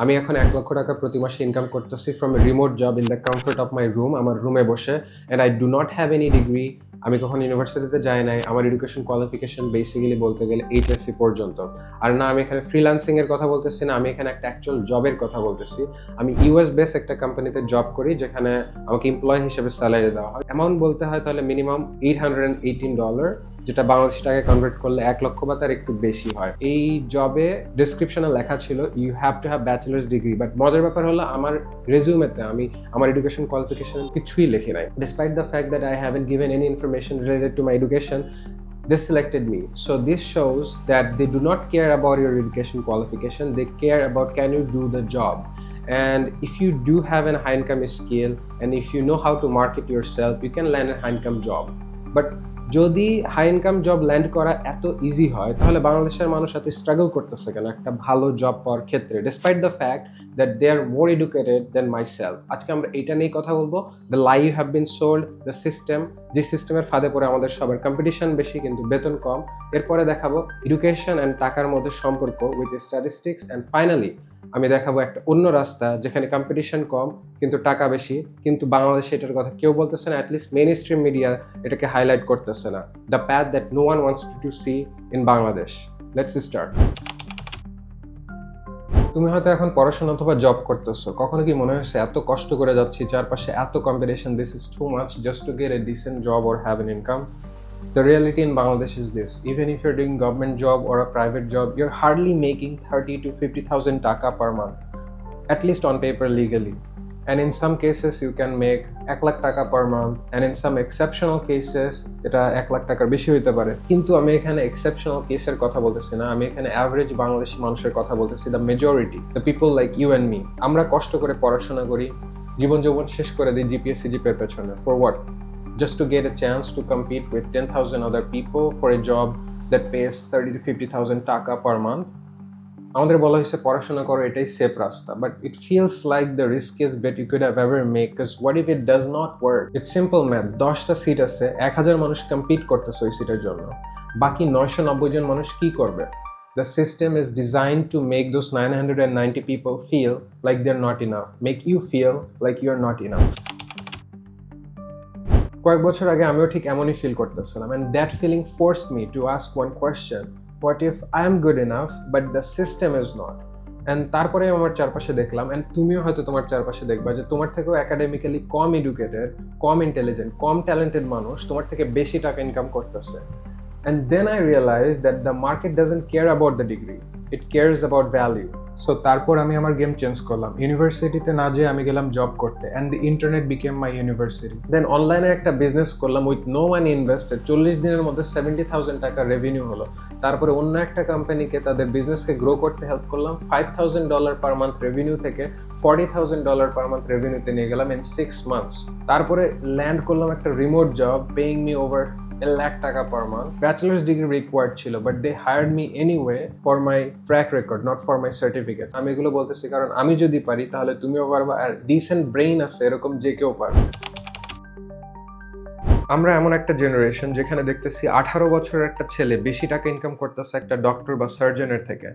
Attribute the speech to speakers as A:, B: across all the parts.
A: আমি এখন 1 লক্ষ টাকা প্রতি মাসে ইনকাম করতেছি from a remote job in the comfort of my room, আমার রুমে বসে। And I do not have any degree. আমি কখনো ইউনিভার্সিটিতে যাই নাই। আমার এডুকেশন কোয়ালিফিকেশন বেসিক্যালি বলতে গেলে এইচএসসি পর্যন্ত। আর না আমি এখানে ফ্রিল্যান্সিং এর কথা বলতেছি, না আমি এখানে একটা অ্যাকচুয়াল জবের কথা বলতেছি। আমি ইউএস বেস একটা কোম্পানিতে জব করি, যেখানে আমাকে এমপ্লয় হিসেবে স্যালারি দেওয়া হয়। অ্যামাউন্ট বলতে হয় তাহলে মিনিমাম $818, যেটা বাংলাদেশি টাকায় কনভার্ট করলে 1 লক্ষ বা তার একটু বেশি হয়। এই জবে ডেসক্রিপশনে লেখা ছিল you have to have bachelor's degree, but মজার ব্যাপার হলো আমার রেজিউমেতে আমি আমার এডুকেশন কোয়ালিফিকেশন কিছুই লিখি নাই। Despite the fact that I haven't given any information related to my education, they selected me. So this shows that they do not care about your education qualification, they care about can you do the job. And if you do have a high income skill and if you know how to market yourself, you can land a high income job. But যদি high income job land করা এত easy হয়, তাহলে বাংলাদেশের মানুষ এত struggle করতেছে কেন একটা ভালো জব পাওয়ার ক্ষেত্রে, despite the fact that they are more educated than myself. আজকে আমরা এটা নিয়ে কথা বলবো, the lie you have been sold, the system, যে সিস্টেমের ফাঁদে পড়ে আমাদের সবার কম্পিটিশন বেশি কিন্তু বেতন কম। এরপরে দেখাবো এডুকেশন অ্যান্ড টাকার মধ্যে সম্পর্ক উইথ স্ট্যাটিস্টিক্স, অ্যান্ড ফাইনালি আমি দেখাবো একটা অন্য রাস্তা যেখানে কম্পিটিশন কম কিন্তু টাকা বেশি, কিন্তু বাংলাদেশে এটার কথা কেউ বলতেছে না, অ্যাটলিস্ট মেইন স্ট্রিম মিডিয়া এটাকে হাইলাইট করতেছে না। The path that no one wants to see in Bangladesh. Let's start. তুমি হয়তো এখন পড়াশোনা অথবা জব করতেছো, কখনো কি মনে হয়েছে এত কষ্ট করে যাচ্ছি, চারপাশে এত competition, this is too much just to get A dissent job or have an income? The reality in Bangladesh is this: even if you're doing government job or a private job, you're hardly making 30 to 50,000 taka per month, at least on paper legally. And in some cases you can make 1 lakh taka per month, and in some exceptional cases এটা 1 লাখ টাকার বেশি হইতে পারে। কিন্তু আমি এখানে exceptional কেসের কথা বলতেছি না, আমি এখানে অ্যাভারেজ বাংলাদেশি মানুষের কথা বলতেছি, the majority, the people like you and me. আমরা কষ্ট করে পড়াশোনা করি, জীবন যৌবন শেষ করে দিই জিপিএস সিজিপিএর পেছনে। For what? Just to get a chance to compete with 10,000 other people for a job that pays 30 to 50,000 taka per month. আমাদের বলা হয়েছে পড়াশোনা করো, এটাই সেফ রাস্তা, but it feels like the riskiest bet you could have ever make, because what if it does not work? It's simple math. 10টা seat আছে, 1,000 মানুষ কম্পিট করতেছে ওই সিটের জন্য, বাকি 990 জন মানুষ কি করবে? The system is designed to make those 990 people feel like they're not enough, make you feel like you're not enough. কয়েক বছর আগে আমিও ঠিক এমনই ফিল করতেছিলাম, and that feeling forced me to ask one question: what if I am good enough but the system is not? And তারপরে আমার চারপাশে দেখলাম, and তুমিও হয়তো তোমার চারপাশে দেখবা যে তোমার থেকেও একাডেমিক্যালি কম এডুকেটেড, কম ইন্টেলিজেন্ট, কম ট্যালেন্টেড মানুষ তোমার থেকে বেশি টাকা ইনকাম করতেছে। And then I realized that the market doesn't care about the degree, it cares about value. So তারপর আমি আমার গেম চেঞ্জ করলাম, ইউনিভার্সিটিতে না যেয়ে আমি গেলাম জব করতে, and the internet became my university. Then অনলাইনে একটা বিজনেস করলাম উইথ নো মানি ইনভেস্টেড, 40 দিনের মধ্যে 70,000 টাকা রেভিনিউ হলো। তারপরে অন্য একটা কোম্পানিকে তাদের বিজনেসকে গ্রো করতে হেল্প করলাম, $5,000 পার মান্থ রেভিনিউ থেকে $40,000 পার মান্থ রেভিনিউতে নিয়ে গেলাম ইন 6 মান্থস। তারপরে ল্যান্ড করলাম একটা remote job, paying me over 1 lakh টাকা per month. Bachelor's degree required ছিল, but they hired me anyway for my track record, not for my certificate. আমি এগুলো বলতেছি কারণ আমি যদি পারি তাহলে তুমিও পারবা, আর ডিসেন্ট ব্রেইন আছে এরকম যে কেউ পারবে। আমরা এমন একটা জেনারেশন যেখানে দেখতেছি 18 বছরের একটা ছেলে বেশি টাকা ইনকাম করতেছে একটা ডক্টর বা সার্জনের থেকে।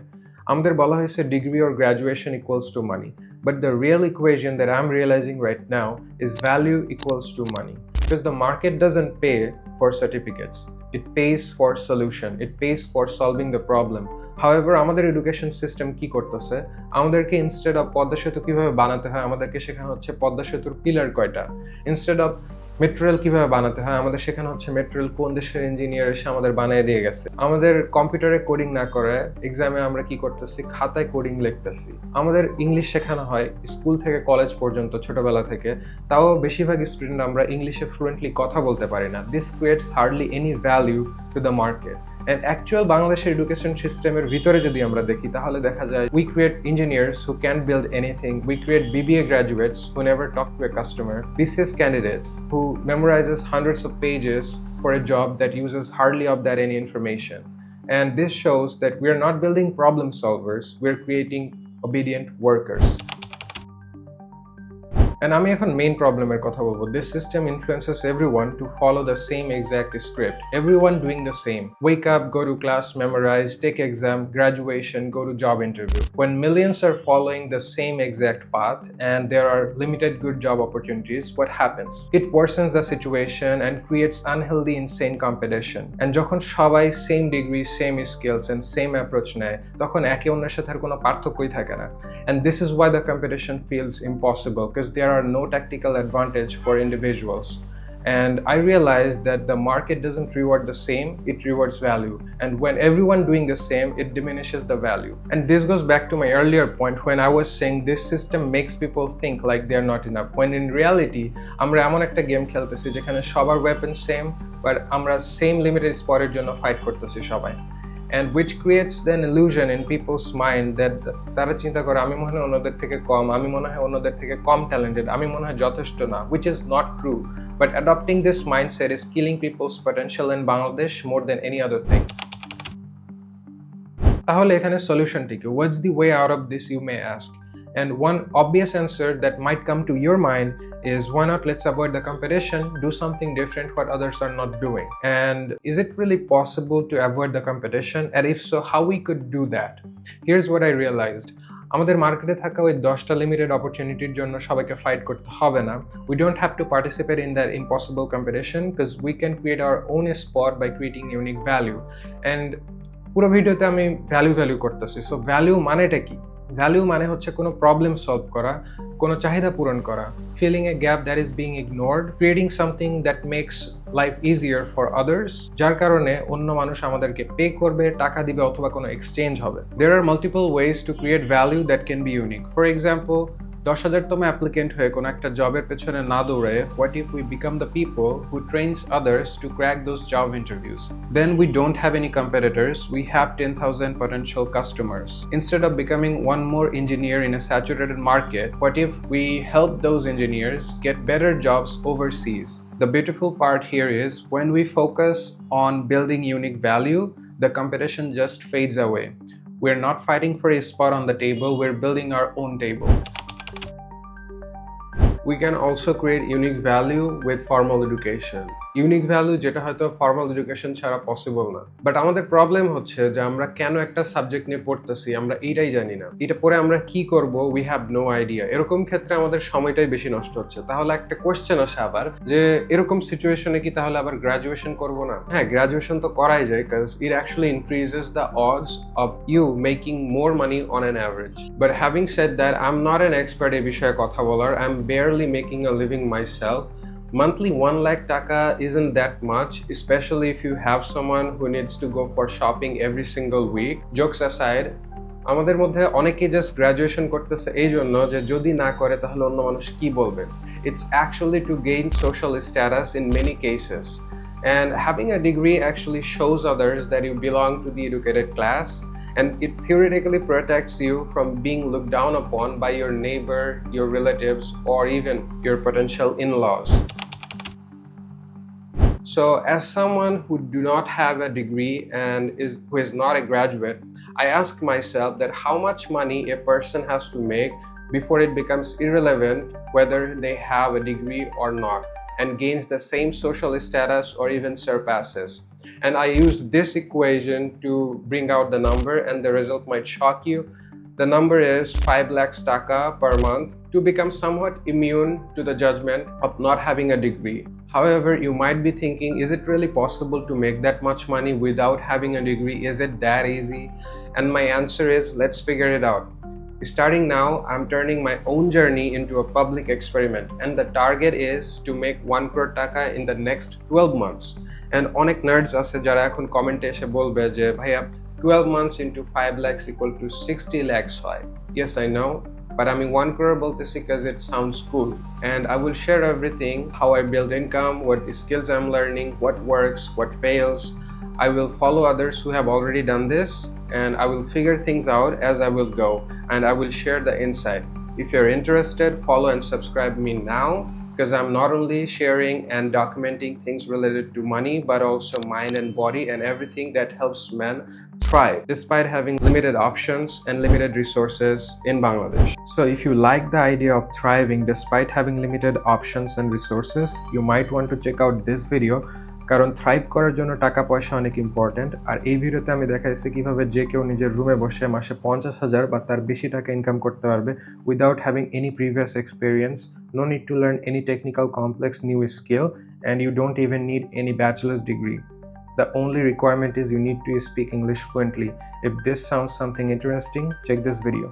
A: আমাদের বলা হয়েছে degree or graduation equals to money, but the real equation that I am realising right now is value equals to money, because the market doesn't pay for certificates, it pays for solution, it pays for solving the problem. However, আমাদের education system কি করতেছে, আমাদেরকে instead of Padma সেতু কিভাবে বানাতে হয় আমাদেরকে শেখানো হচ্ছে পদ্মা সেতুর পিলার কয়টা। ইনস্টেড অফ মেট্রো রেল কিভাবে বানাতে হয় আমাদের শেখানো হচ্ছে মেট্রো রেল কোন দেশের ইঞ্জিনিয়ার এসে আমাদের বানিয়ে দিয়ে গেছে। আমাদের কম্পিউটারে কোডিং না করে এক্সামে আমরা কি করতেছি, খাতায় কোডিং লিখতেছি। আমাদের ইংলিশ শেখানো হয় স্কুল থেকে কলেজ পর্যন্ত ছোটবেলা থেকে, তাও বেশিরভাগ স্টুডেন্ট আমরা ইংলিশে ফ্লুয়েন্টলি কথা বলতে পারি না। This creates hardly any value to the market. And actual বাংলাদেশের এডুকেশন সিস্টেমের ভিতরে যদি আমরা দেখি তাহলে দেখা যায় we create engineers who can build anything, we create BBA graduates who never talk to A customer, BCS candidates who memorizes hundreds of pages for a job that uses hardly of that any information. And this shows that we are not building problem solvers, we're creating obedient workers. And আমি এখন main প্রবলেমের কথা বলবো. This system influences everyone to follow the same exact script. Everyone doing the same. Wake up, go to class, memorize, take exam, graduation, go to job interview. When millions are following the same exact path and there are limited good job opportunities, what happens? It worsens the situation and creates unhealthy, insane competition. And যখন সবাই same degree, same skills and same approach নেয়, তখন একে অন্যের সাথে আর কোনো পার্থক্যই থাকে না. And this is why the competition feels impossible, because there are no tactical advantage for individuals. And I realized that the market doesn't reward the same, it rewards value. And when everyone doing the same, it diminishes the value. And this goes back to my earlier point when I was saying this system makes people think like they're not enough. When in reality, আমরা এমন একটা game খেলতেছি যেখানে সবার weapon same, but আমরা same limited স্পটের জন্য fight করতেছি সবাই. And which creates an illusion in people's mind that তারা চিন্তা করে আমি মনে হয় অন্যদের থেকে কম, আমি মনে হয় অন্যদের থেকে কম ট্যালেন্টেড, আমি মনে হয় যথেষ্ট না, which is not true. But adopting this mindset is killing people's potential in Bangladesh more than any other thing. তাহলে এখানে সলিউশনটি কি? What's the way out of this, you may ask? And one obvious answer that might come to your mind is, why not let's avoid the competition, do something different what others are not doing. And is it really possible to avoid the competition? And if so, how we could do that? Here's what I realized. আমাদের মার্কেটে থাকা ওই 10টা limited অপরচুনিটির জন্য সবাইকে fight করতে হবে না. We don't have to participate in that impossible competition because we can create our own spot by creating unique value. And পুরো ভিডিওতে আমি ভ্যালু করতেছি. সো ভ্যালু মানেটা কি? ভ্যালু মানে হচ্ছে কোনো প্রবলেম সলভ করা, কোনো চাহিদা পূরণ করা, filling a gap that is being ignored, creating something that makes life easier for others, যার কারণে অন্য মানুষ আমাদেরকে পে করবে, টাকা দিবে অথবা কোনো এক্সচেঞ্জ হবে. There are multiple ways to create value that can be unique. For example, 10,000তম অ্যাপ্লিকেন্ট হয়ে কোনো একটা জবের পেছনে না দৌড়ে, what if we become the people who trains others to crack those job interviews? Then we don't have any competitors, we have 10,000 potential customers. Instead of becoming one more engineer in a saturated market, what if we help those engineers get better jobs overseas? The beautiful part here is, when we focus on building unique value, the competition just fades away. We're not fighting for a spot on the table, we're building our own table. We can also create unique value with formal education. Unique value যেটা হয়তো formal education ছাড়া possible না. But আমাদের problem হচ্ছে যে আমরা কেন একটা সাবজেক্ট নিয়ে পড়তেছি আমরা এইটাই জানি না. এটা পরে আমরা কি করব, উই হ্যাভ নো আইডিয়া. এরকম ক্ষেত্রে আমাদের সময়টাই বেশি নষ্ট হচ্ছে. তাহলে একটা কোশ্চেন আসে আবার যে এরকম সিচুয়েশনে কি তাহলে আবার গ্রাজুয়েশন করব না? হ্যাঁ, গ্রাজুয়েশন তো করাই যায়, কাজ it actually increases the odds of you making more money on an average. But having said that, I'm not an expert এই বিষয়ে কথা বলার. I'm barely making a living myself. Monthly 1 lakh taka isn't that much, especially if you have someone who needs to go for shopping every single week. Jokes aside, আমাদের মধ্যে অনেকে just graduation করতেছে এই জন্য যে যদি না করে তাহলে অন্য মানুষ কি বলবে. It's actually to gain social status in many cases. And having a degree actually shows others that you belong to the educated class, and it theoretically protects you from being looked down upon by your neighbor, your relatives, or even your potential in-laws. So as someone who do not have a degree and who is not a graduate, I ask myself that how much money a person has to make before it becomes irrelevant whether they have a degree or not, and gains the same social status or even surpasses. And I used this equation to bring out the number, and the result might shock you. The number is 5 lakhs taka per month to become somewhat immune to the judgment of not having a degree. However, you might be thinking, is it really possible to make that much money without having a degree? Is it that easy? And my answer is, let's figure it out. Starting now, I'm turning my own journey into a public experiment, and the target is to make 1 crore taka in the next 12 months. And অনেক নার্ডস আছে যারা এখন কমেন্টে এসে বলবে যে ভাইয়া 12 months into 5 lakhs equal to 60 lakhs হয়. Yes, I know, but I mean 1 crore boltesi because it sounds cool. And I will share everything, how I build income, what skills I'm learning, what works, what fails. I will follow others who have already done this, and I will figure things out as I will go, and I will share the insight. If you're interested, follow and subscribe me now, because I'm not only sharing and documenting things related to money, but also mind and body and everything that helps men thrive despite having limited options and limited resources in Bangladesh. So if you like the idea of thriving despite having limited options and resources, you might want to check out this video কারণ thrive করার জন্য টাকা পয়সা অনেক important. আর এই ভিডিওতে আমি দেখাইছি কিভাবে যে কেউ নিজের রুমে বসে মাসে 50,000 বা তার বেশি টাকা ইনকাম করতে পারবে without having any previous experience, no need to learn any technical complex new skill, and you don't even need any bachelor's degree. The only requirement is you need to speak English fluently. If this sounds something interesting, check this video.